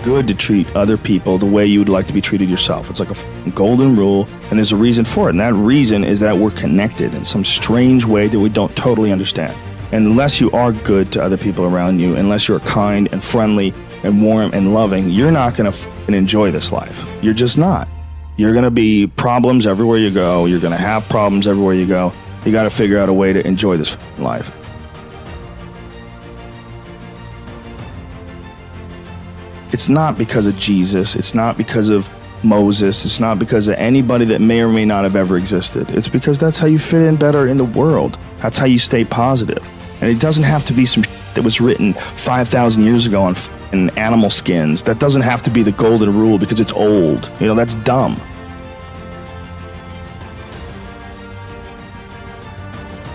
good to treat other people the way you would like to be treated yourself. It's like a golden rule, and there's a reason for it. And that reason is that we're connected in some strange way that we don't totally understand. And unless you are good to other people around you, unless you're kind and friendly and warm and loving, you're not going to enjoy this life. You're just not. You're going to be problems everywhere you go. You're going to have problems everywhere you go. You got to figure out a way to enjoy this life. It's not because of Jesus. It's not because of Moses. It's not because of anybody that may or may not have ever existed. It's because that's how you fit in better in the world. That's how you stay positive. And it doesn't have to be some that was written 5,000 years ago on animal skins. That doesn't have to be the golden rule because it's old. You know, that's dumb.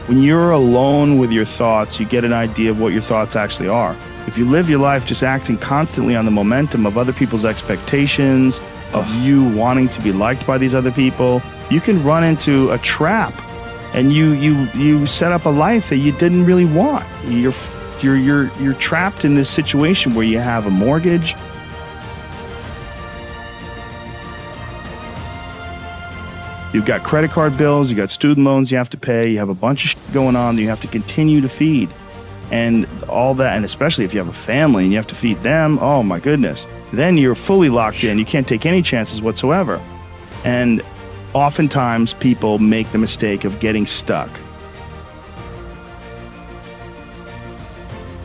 When you're alone with your thoughts, you get an idea of what your thoughts actually are. If you live your life just acting constantly on the momentum of other people's expectations, of you wanting to be liked by these other people, you can run into a trap, and you set up a life that you didn't really want. You're trapped in this situation where you have a mortgage. You've got credit card bills, you got student loans you have to pay, you have a bunch of shit going on that you have to continue to feed. And all that, and especially if you have a family and you have to feed them, oh my goodness. Then you're fully locked in. You can't take any chances whatsoever. And oftentimes people make the mistake of getting stuck.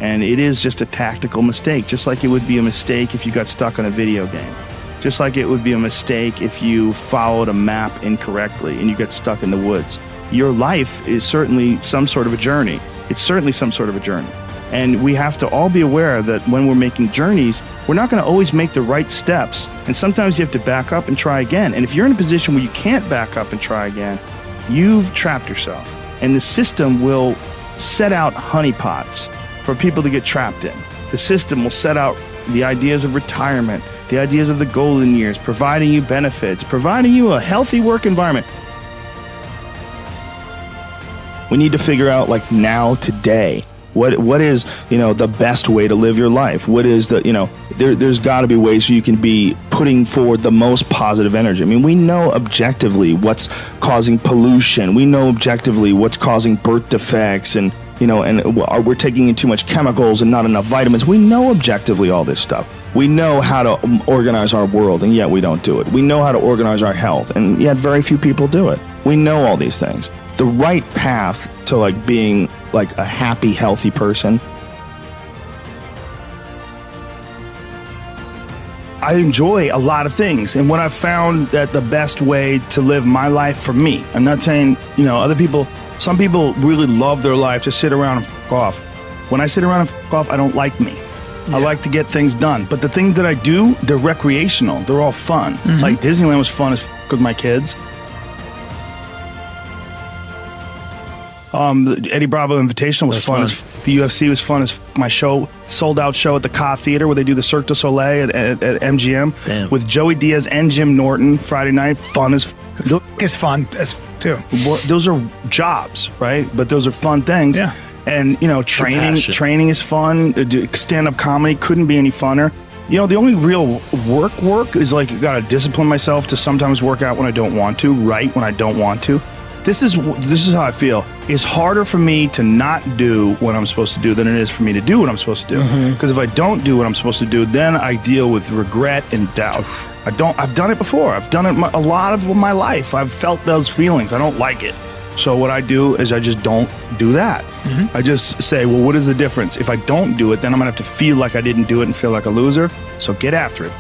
And it is just a tactical mistake, just like it would be a mistake if you got stuck on a video game. Just like it would be a mistake if you followed a map incorrectly and you get stuck in the woods. Your life is certainly some sort of a journey. It's certainly some sort of a journey. And we have to all be aware that when we're making journeys, we're not going to always make the right steps. And sometimes you have to back up and try again. And if you're in a position where you can't back up and try again, you've trapped yourself. And the system will set out honeypots for people to get trapped in. The system will set out the ideas of retirement, the ideas of the golden years, providing you benefits, providing you a healthy work environment. We need to figure out, like, now, today, what is, the best way to live your life? What is the, there's got to be ways where you can be putting forward the most positive energy. I mean, we know objectively what's causing pollution. We know objectively what's causing birth defects, and we're taking in too much chemicals and not enough vitamins. We know objectively all this stuff. We know how to organize our world, and yet we don't do it. We know how to organize our health, and yet very few people do it. We know all these things. The right path to being a happy, healthy person. I enjoy a lot of things, and what I've found that the best way to live my life for me, I'm not saying, other people, some people really love their life to sit around and f*** off. When I sit around and f*** off, I don't like me. Yeah. I like to get things done, but the things that I do, they're recreational. They're all fun. Mm-hmm. Like Disneyland was fun as f*** with my kids. The Eddie Bravo Invitational was fun. The UFC was fun as my show, sold out show at the Ka Theater where they do the Cirque du Soleil at MGM. Damn. With Joey Diaz and Jim Norton Friday night. Fun as is fun as too. Those are jobs, right? But those are fun things. Yeah. And training is fun. Stand-up comedy couldn't be any funner. The only real work is you gotta discipline myself to sometimes work out when I don't want to, write when I don't want to. This is how I feel. It's harder for me to not do what I'm supposed to do than it is for me to do what I'm supposed to do. Because if I don't do what I'm supposed to do, then I deal with regret and doubt. I've done it before. I've done it a lot of my life. I've felt those feelings. I don't like it. So what I do is I just don't do that. I just say, well, what is the difference? If I don't do it, then I'm gonna have to feel like I didn't do it and feel like a loser. So get after it.